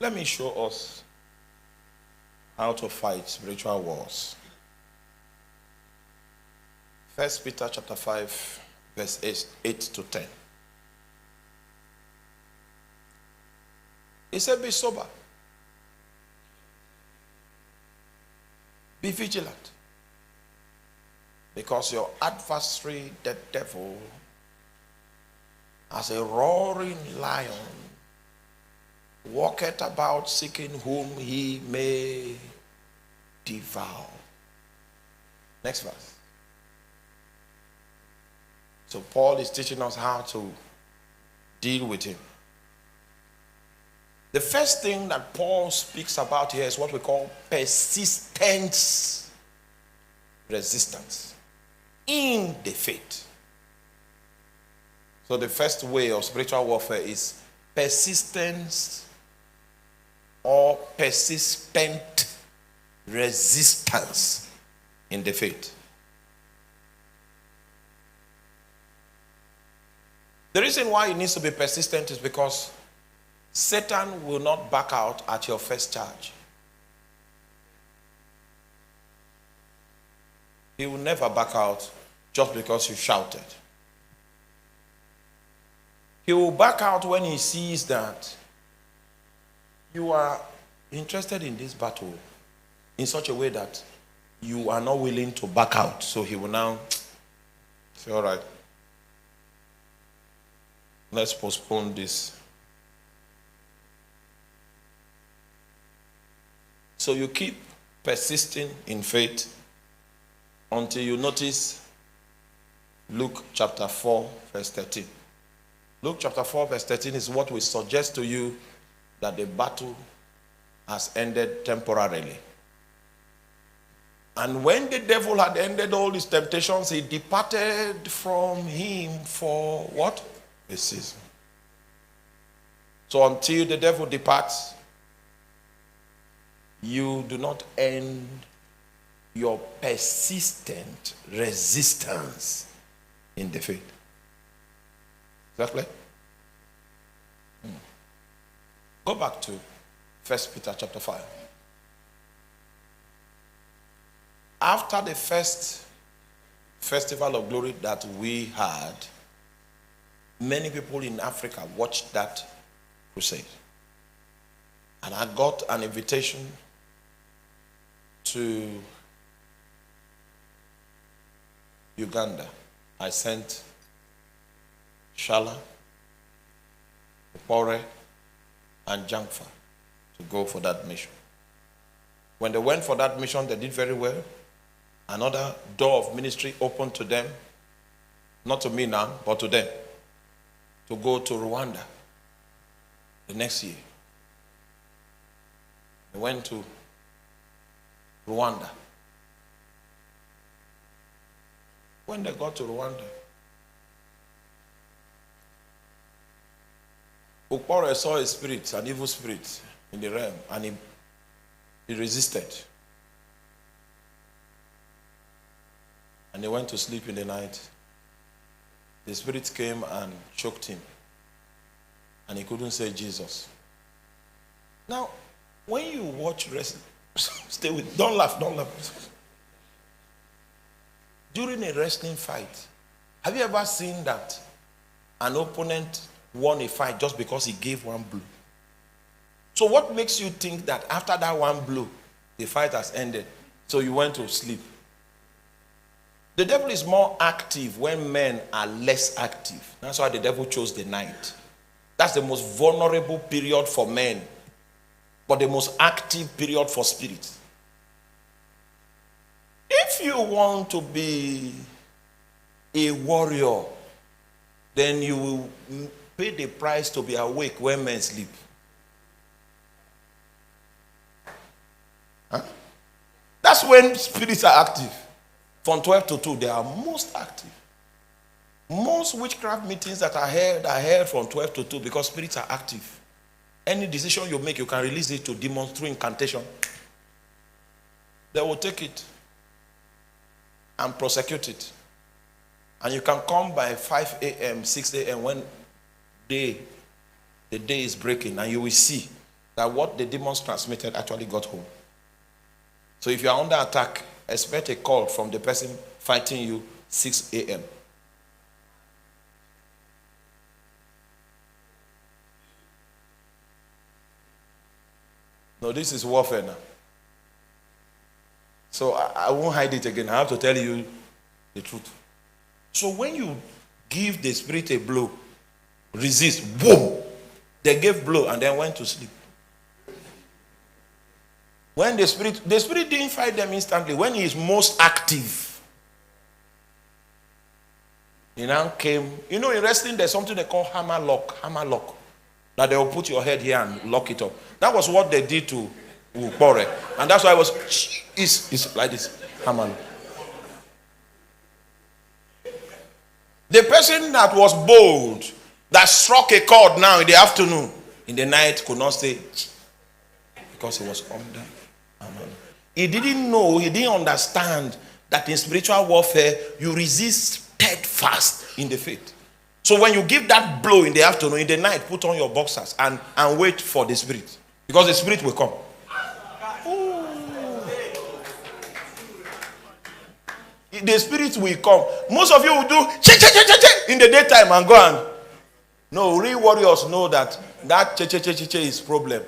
Let me show us how to fight spiritual wars. 1 Peter chapter 5, verse 8 to 10. He said, be sober. Be vigilant. Because your adversary, the devil, as a roaring lion, walketh about seeking whom he may devour. Next verse. So Paul is teaching us how to deal with him. The first thing that Paul speaks about here is what we call persistent resistance in the faith. So the first way of spiritual warfare is persistence or persistent resistance in the faith. The reason why it needs to be persistent is because Satan will not back out at your first charge. He will never back out just because you shouted. He will back out when he sees that you are interested in this battle in such a way that you are not willing to back out. So he will now say, all right, let's postpone this. So you keep persisting in faith until you notice Luke chapter 4, verse 13. Luke chapter 4, verse 13 is what we suggest to you that the battle has ended temporarily. And when the devil had ended all his temptations, he departed from him for what? A season. So until the devil departs, you do not end your persistent resistance in the faith. Is that clear? Go back to 1 Peter chapter 5. After the first festival of glory that we had, many people in Africa watched that crusade. And I got an invitation to Uganda. I sent Shala, Pore, and Jangfa to go for that mission. When they went for that mission, they did very well. Another door of ministry opened to them, not to me now, but to them, to go to Rwanda the next year. They went to Rwanda. When they got to Rwanda, Ukpore saw a spirit, an evil spirit in the realm, and he resisted. And he went to sleep in the night. The spirit came and choked him. And he couldn't say Jesus. Now, when you watch wrestling, stay with, don't laugh. During a wrestling fight, have you ever seen that an opponent won a fight just because he gave one blow? So what makes you think that after that one blow, the fight has ended, so you went to sleep? The devil is more active when men are less active. That's why the devil chose the night. That's the most vulnerable period for men, but the most active period for spirits. If you want to be a warrior, then you will pay the price to be awake when men sleep. Huh? That's when spirits are active. From 12 to 2, they are most active. Most witchcraft meetings that are held from 12 to 2 because spirits are active. Any decision you make, you can release it to demons through incantation. They will take it and prosecute it. And you can come by 5 a.m., 6 a.m. when the day is breaking, and you will see that what the demons transmitted actually got home. So if you are under attack, expect a call from the person fighting you 6 a.m. No, this is warfare now. So I won't hide it again. I have to tell you the truth. So when you give the spirit a blow, resist, boom, they gave blow and then went to sleep. When the spirit didn't fight them instantly. When he is most active, he now came. You know, in wrestling, there's something they call hammer lock. That they will put your head here and lock it up. That was what they did to Ukpore. And that's why it was, it's like this, hammer lock. The person that was bold, that struck a chord now in the afternoon, in the night could not stay because he was under. He didn't know, he didn't understand that in spiritual warfare, you resist steadfast in the faith. So when you give that blow in the afternoon, in the night, put on your boxers and wait for the spirit. Because the spirit will come. Ooh. The spirit will come. Most of you will do in the daytime and go and. No, real warriors know that is problem.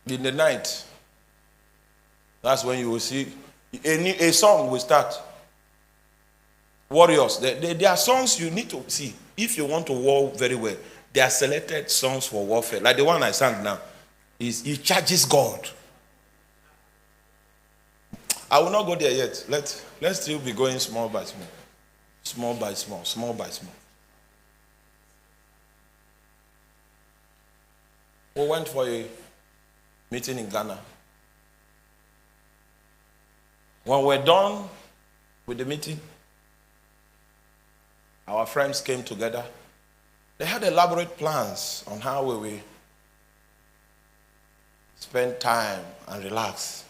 In the night, that's when you will see a song will start. Warriors, there are songs you need to see if you want to war very well. There are selected songs for warfare, like the one I sang now. He charges God. I will not go there yet. Let's still be going small by small, small by small, small by small. We went for a meeting in Ghana. When we're done with the meeting, our friends came together. They had elaborate plans on how we will spend time and relax.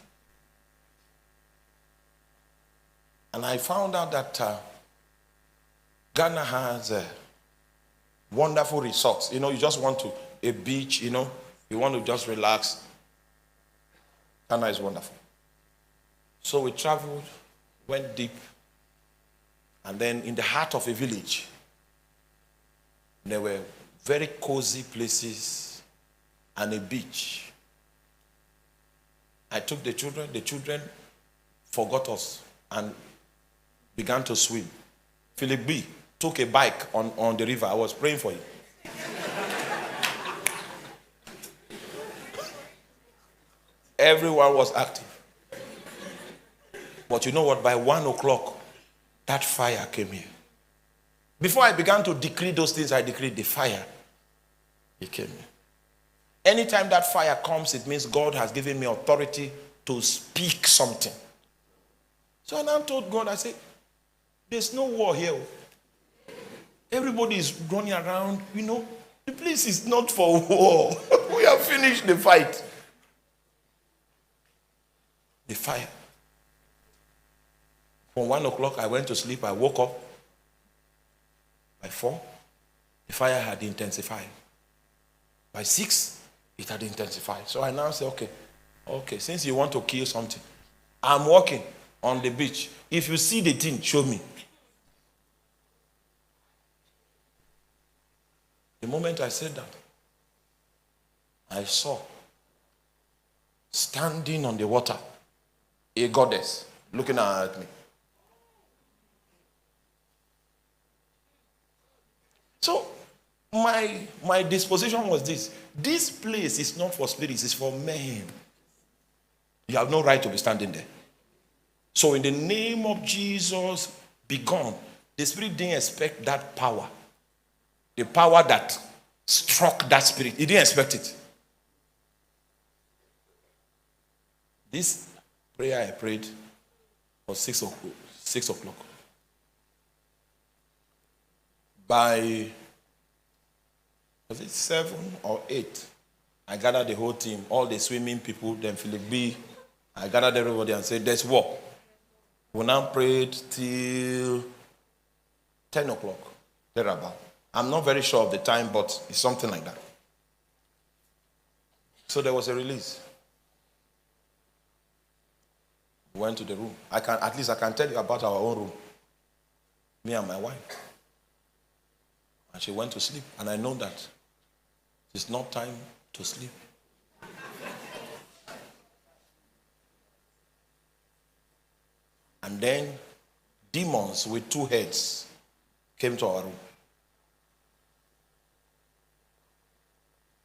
And I found out that Ghana has wonderful resorts. You know, you just want a beach, you know, you want to just relax. Ghana is wonderful. So we traveled, went deep, and then in the heart of a village, there were very cozy places and a beach. I took the children forgot us and began to swim. Philip B took a bike on the river. I was praying for him. Everyone was active. But you know what? By 1 o'clock, that fire came here. Before I began to decree those things, I decreed the fire. It came here. Anytime that fire comes, it means God has given me authority to speak something. So I now told God, I said, there's no war here. Everybody is running around, you know. The place is not for war. We have finished the fight. The fire. From 1 o'clock, I went to sleep. I woke up. By 4, the fire had intensified. By 6, it had intensified. So I now say, okay, since you want to kill something, I'm walking on the beach. If you see the thing, show me. The moment I said that, I saw standing on the water a goddess looking at me. So my disposition was this. This place is not for spirits, it's for men. You have no right to be standing there. So in the name of Jesus, be gone. The spirit didn't expect that power. The power that struck that spirit. He didn't expect it. This prayer I prayed was 6 o'clock. By, was it 7 or 8? I gathered the whole team, all the swimming people, then Philip B. I gathered everybody and said, there's war. We now prayed till 10 o'clock, thereabout. I'm not very sure of the time, but it's something like that. So there was a release. We went to the room. At least I can tell you about our own room. Me and my wife. And she went to sleep. And I know that it's not time to sleep. And then demons with two heads came to our room.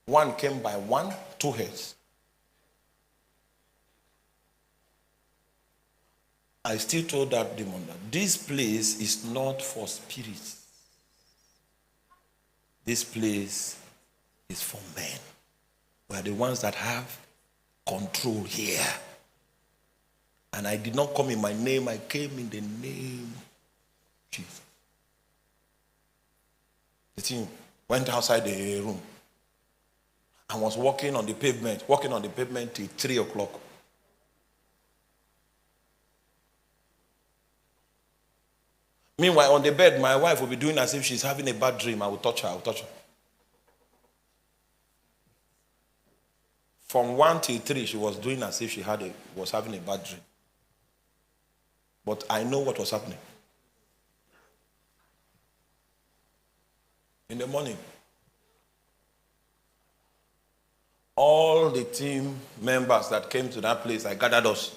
One came by one, two heads. I still told that demon that this place is not for spirits. This place is for men. We are the ones that have control here. And I did not come in my name, I came in the name of Jesus. The thing went outside the room and was walking on the pavement till 3 o'clock. Meanwhile, on the bed, my wife will be doing as if she's having a bad dream. I will touch her. From 1 till 3, she was doing as if she was having a bad dream. But I know what was happening. In the morning, all the team members that came to that place, I gathered us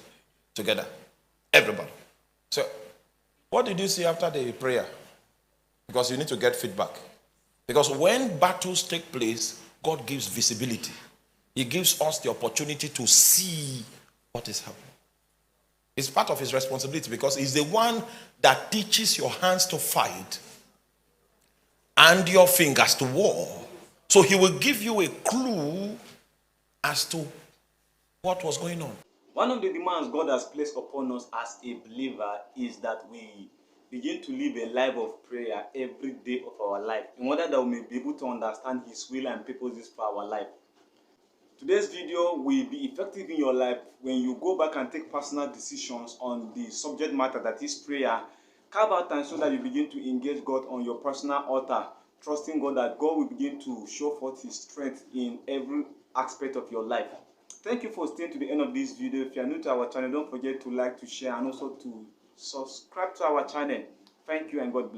together. Everybody. So, what did you see after the prayer? Because you need to get feedback. Because when battles take place, God gives visibility. He gives us the opportunity to see what is happening. It's part of his responsibility because he's the one that teaches your hands to fight and your fingers to war. So he will give you a clue as to what was going on. One of the demands God has placed upon us as a believer is that we begin to live a life of prayer every day of our life in order that we may be able to understand his will and purposes for our life. Today's video will be effective in your life when you go back and take personal decisions on the subject matter that is prayer. Carve out time so that you begin to engage God on your personal altar, trusting God that God will begin to show forth his strength in every aspect of your life. Thank you for staying to the end of this video. If you are new to our channel, don't forget to like, to share, and also to subscribe to our channel. Thank you and God bless.